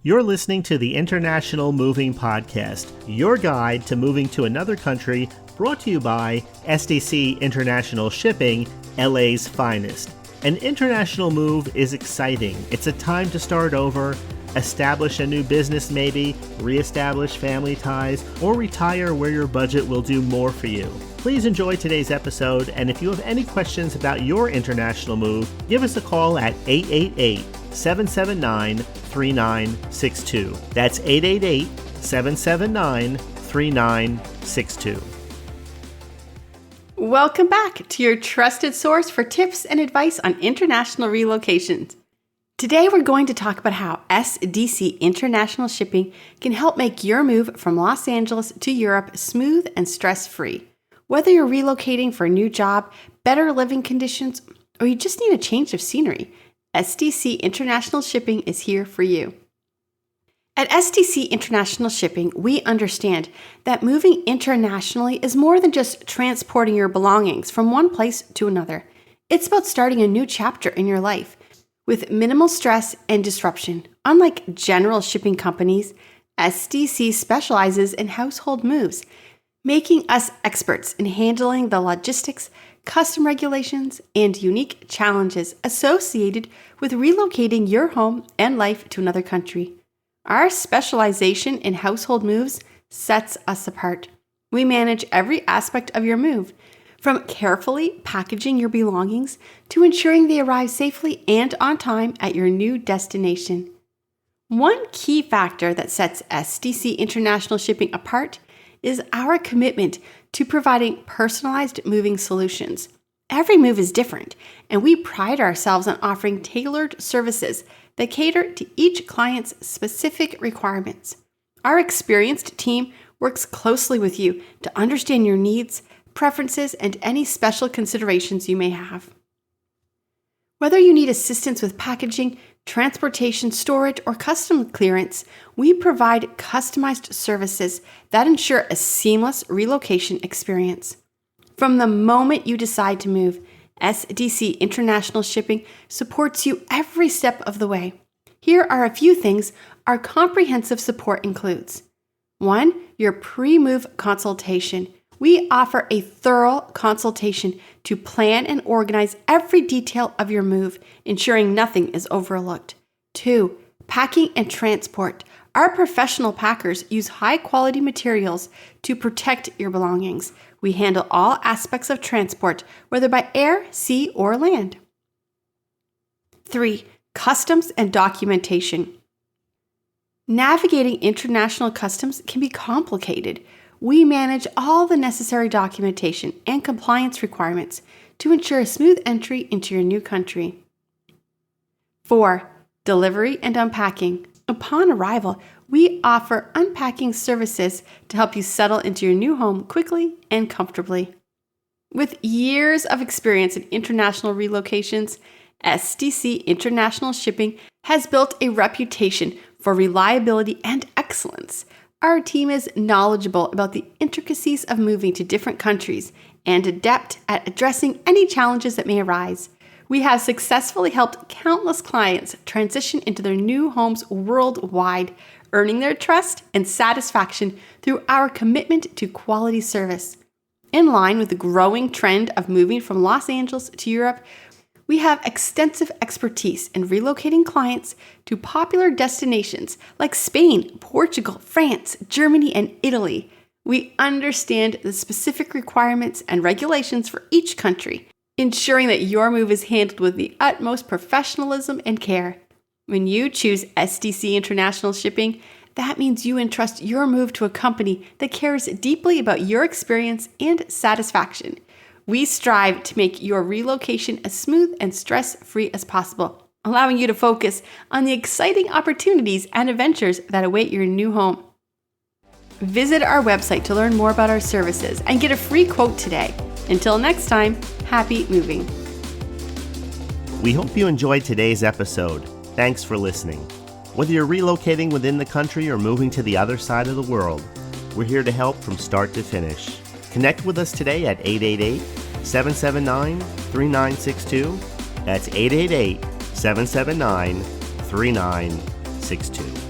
You're listening to the International Moving Podcast, your guide to moving to another country, brought to you by SDC International Shipping, LA's finest. An international move is exciting. It's a time to start over, establish a new business maybe, reestablish family ties, or retire where your budget will do more for you. Please enjoy today's episode, and if you have any questions about your international move, give us a call at 888-779-3962. That's 888-779-3962. Welcome back to your trusted source for tips and advice on international relocations. Today we're going to talk about how SDC International Shipping can help make your move from Los Angeles to Europe smooth and stress-free. Whether you're relocating for a new job, better living conditions, or you just need a change of scenery, SDC International Shipping is here for you. At SDC International Shipping, we understand that moving internationally is more than just transporting your belongings from one place to another. It's about starting a new chapter in your life with minimal stress and disruption. Unlike general shipping companies, SDC specializes in household moves, making us experts in handling the logistics, custom regulations, and unique challenges associated with relocating your home and life to another country. Our specialization in household moves sets us apart. We manage every aspect of your move, from carefully packaging your belongings to ensuring they arrive safely and on time at your new destination. One key factor that sets SDC International Shipping apart is our commitment to providing personalized moving solutions. Every move is different, and we pride ourselves on offering tailored services that cater to each client's specific requirements. Our experienced team works closely with you to understand your needs, preferences, and any special considerations you may have. Whether you need assistance with packaging, transportation, storage, or custom clearance, we provide customized services that ensure a seamless relocation experience. From the moment you decide to move, SDC International Shipping supports you every step of the way. Here are a few things our comprehensive support includes. 1. Your pre-move consultation. We offer a thorough consultation to plan and organize every detail of your move, ensuring nothing is overlooked. 2. Packing and transport. Our professional packers use high-quality materials to protect your belongings. We handle all aspects of transport, whether by air, sea, or land. 3. Customs and documentation. Navigating international customs can be complicated. We manage all the necessary documentation and compliance requirements to ensure a smooth entry into your new country. 4. Delivery and unpacking. Upon arrival, we offer unpacking services to help you settle into your new home quickly and comfortably. With years of experience in international relocations, SDC International Shipping has built a reputation for reliability and excellence. Our team is knowledgeable about the intricacies of moving to different countries and adept at addressing any challenges that may arise. We have successfully helped countless clients transition into their new homes worldwide, earning their trust and satisfaction through our commitment to quality service. In line with the growing trend of moving from Los Angeles to Europe, we have extensive expertise in relocating clients to popular destinations like Spain, Portugal, France, Germany, and Italy. We understand the specific requirements and regulations for each country, ensuring that your move is handled with the utmost professionalism and care. When you choose SDC International Shipping, that means you entrust your move to a company that cares deeply about your experience and satisfaction. We strive to make your relocation as smooth and stress-free as possible, allowing you to focus on the exciting opportunities and adventures that await your new home. Visit our website to learn more about our services and get a free quote today. Until next time, happy moving. We hope you enjoyed today's episode. Thanks for listening. Whether you're relocating within the country or moving to the other side of the world, we're here to help from start to finish. Connect with us today at 888-779-3962. That's 888-779-3962.